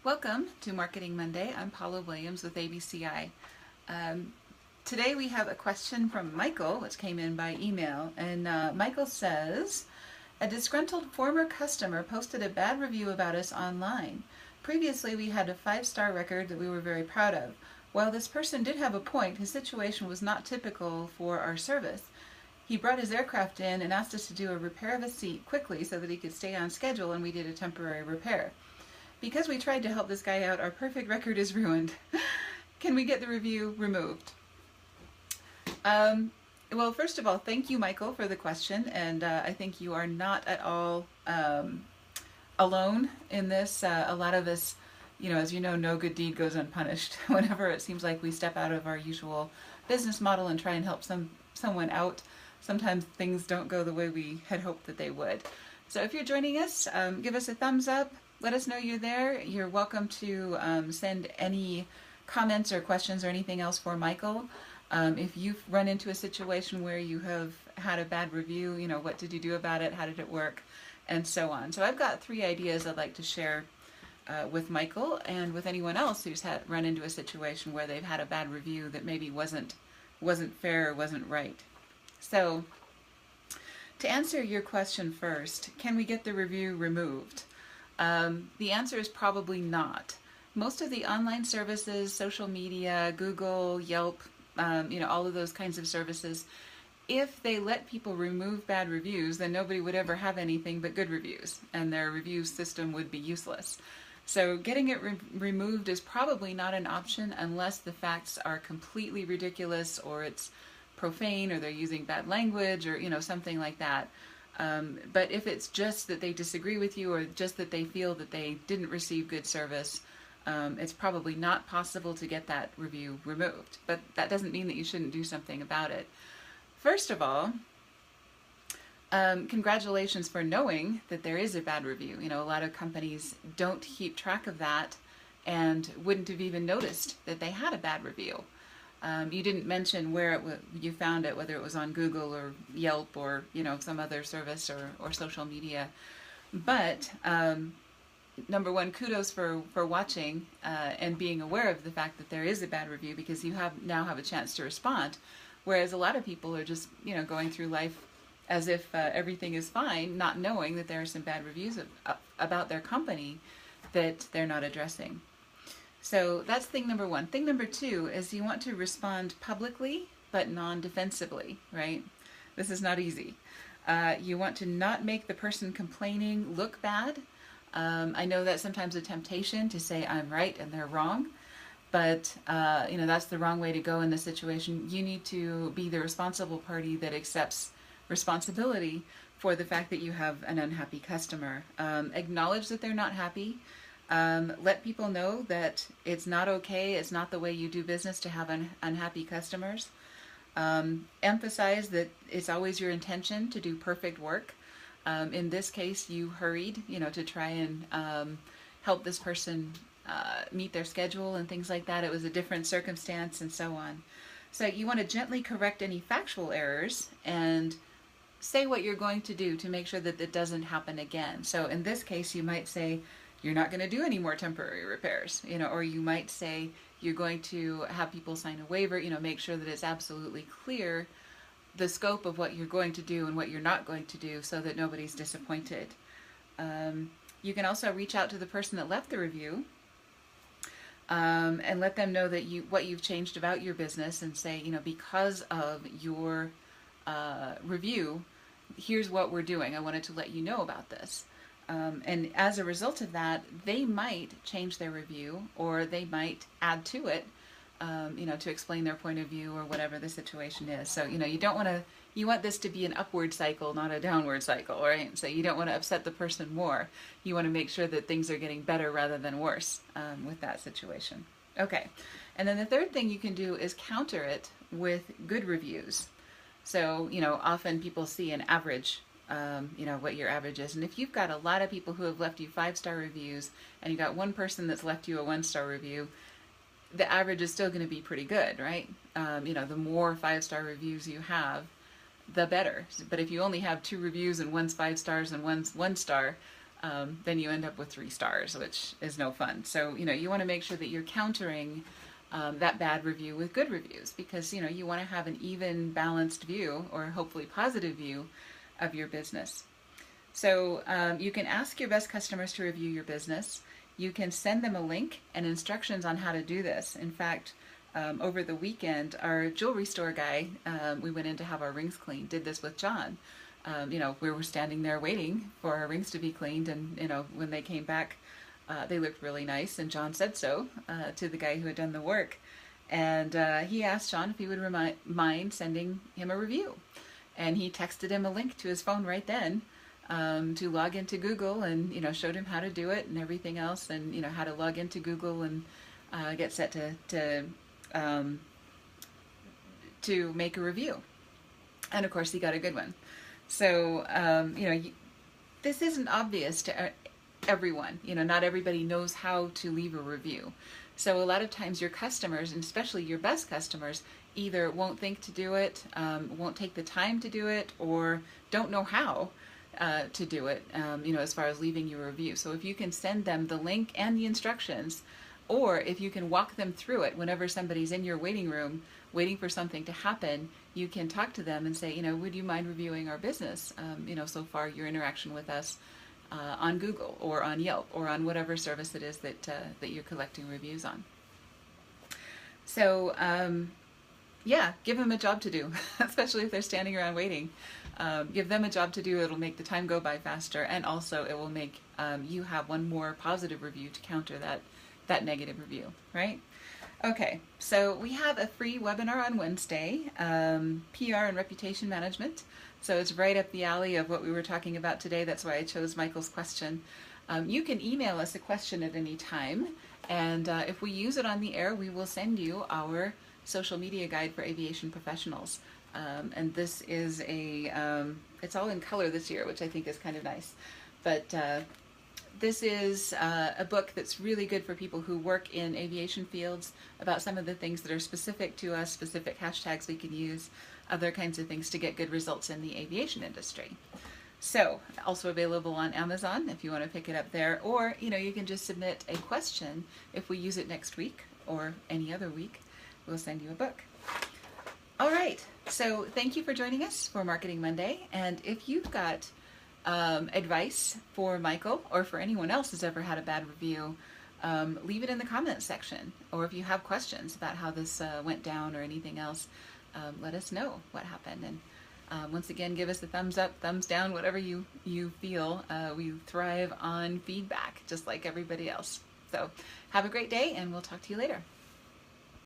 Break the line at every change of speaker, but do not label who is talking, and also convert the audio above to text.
Welcome to Marketing Monday. I'm Paula Williams with ABCI. Today we have a question from Michael, which came in by email. And Michael says, a disgruntled former customer posted a bad review about us online. Previously we had a 5-star record that we were very proud of. While this person did have a point, his situation was not typical for our service. He brought his aircraft in and asked us to do a repair of a seat quickly so that he could stay on schedule, and we did a temporary repair. Because we tried to help this guy out, our perfect record is ruined. Can we get the review removed? Well, first of all, thank you, Michael, for the question, and I think you are not at all alone in this. A lot of us, as you know, no good deed goes unpunished. Whenever it seems like we step out of our usual business model and try and help someone out, sometimes things don't go the way we had hoped that they would. So if you're joining us, give us a thumbs up. Let us know you're there. You're welcome to send any comments or questions or anything else for Michael. If you've run into a situation where you have had a bad review, what did you do about it? How did it work? And so on. So I've got 3 ideas I'd like to share with Michael and with anyone else who's run into a situation where they've had a bad review that maybe wasn't fair or wasn't right. So to answer your question first, can we get the review removed? The answer is probably not. Most of the online services, social media, Google, Yelp, all of those kinds of services, if they let people remove bad reviews, then nobody would ever have anything but good reviews, and their review system would be useless. So getting it removed is probably not an option unless the facts are completely ridiculous, or it's profane, or they're using bad language, or something like that. But if it's just that they disagree with you, or just that they feel that they didn't receive good service, it's probably not possible to get that review removed. But that doesn't mean that you shouldn't do something about it. First of all, congratulations for knowing that there is a bad review. A lot of companies don't keep track of that and wouldn't have even noticed that they had a bad review. You didn't mention where you found it, whether it was on Google or Yelp or some other service or social media. But number one, kudos for watching and being aware of the fact that there is a bad review, because you now have a chance to respond. Whereas a lot of people are just going through life as if everything is fine, not knowing that there are some bad reviews about their company that they're not addressing. So that's thing number one. Thing number two is you want to respond publicly but non-defensively, right? This is not easy. You want to not make the person complaining look bad. I know that's sometimes a temptation to say I'm right and they're wrong, but that's the wrong way to go in this situation. You need to be the responsible party that accepts responsibility for the fact that you have an unhappy customer. Acknowledge that they're not happy. Let people know that it's not okay, it's not the way you do business to have unhappy customers. Emphasize that it's always your intention to do perfect work. In this case, you hurried, to try and help this person meet their schedule and things like that. It was a different circumstance and so on. So you want to gently correct any factual errors and say what you're going to do to make sure that it doesn't happen again. So in this case, you might say, you're not going to do any more temporary repairs, or you might say you're going to have people sign a waiver, make sure that it's absolutely clear the scope of what you're going to do and what you're not going to do, so that nobody's disappointed. You can also reach out to the person that left the review and let them know that what you've changed about your business, and say, because of your review, here's what we're doing. I wanted to let you know about this. And as a result of that, they might change their review, or they might add to it, to explain their point of view or whatever the situation is. So, you want this to be an upward cycle, not a downward cycle, right? So you don't want to upset the person more. You want to make sure that things are getting better rather than worse with that situation. Okay. And then the third thing you can do is counter it with good reviews. So, often people see an average, what your average is. And if you've got a lot of people who have left you 5-star reviews, and you got one person that's left you a 1-star review, the average is still going to be pretty good, right? The more 5-star reviews you have, the better. But if you only have 2 reviews and one's 5 stars and one's 1 star, then you end up with 3 stars, which is no fun. So, you want to make sure that you're countering that bad review with good reviews, because, you want to have an even, balanced view, or hopefully positive view, of your business. So you can ask your best customers to review your business. You can send them a link and instructions on how to do this. In fact, over the weekend, our jewelry store guy, we went in to have our rings cleaned, did this with John. We were standing there waiting for our rings to be cleaned, and, when they came back, they looked really nice, and John said so to the guy who had done the work. And he asked John if he would mind sending him a review. And he texted him a link to his phone right then to log into Google, and, showed him how to do it and everything else, and, how to log into Google and get set to make a review. And of course he got a good one. So, this isn't obvious to everyone. Not everybody knows how to leave a review. So a lot of times your customers, and especially your best customers, either won't think to do it, won't take the time to do it, or don't know how to do it, as far as leaving your review. So if you can send them the link and the instructions, or if you can walk them through it whenever somebody's in your waiting room waiting for something to happen, you can talk to them and say, would you mind reviewing our business? So far your interaction with us on Google or on Yelp or on whatever service it is that you're collecting reviews on. So yeah, give them a job to do, especially if they're standing around waiting. Give them a job to do. It'll make the time go by faster, and also it will make you have one more positive review to counter that negative review, right? Okay, so we have a free webinar on Wednesday, PR and reputation management. So it's right up the alley of what we were talking about today. That's why I chose Michael's question. You can email us a question at any time, and if we use it on the air, we will send you our social media guide for aviation professionals. And this is it's all in color this year, which I think is kind of nice. But this is a book that's really good for people who work in aviation fields, about some of the things that are specific to us, specific hashtags we can use, other kinds of things to get good results in the aviation industry. So, also available on Amazon if you want to pick it up there, or you can just submit a question. If we use it next week or any other week, we'll send you a book. All right, so thank you for joining us for Marketing Monday, and if you've got advice for Michael or for anyone else who's ever had a bad review, leave it in the comments section. Or if you have questions about how this went down or anything else, let us know what happened. And once again, give us a thumbs up, thumbs down, whatever you feel. We thrive on feedback, just like everybody else. So have a great day, and we'll talk to you later.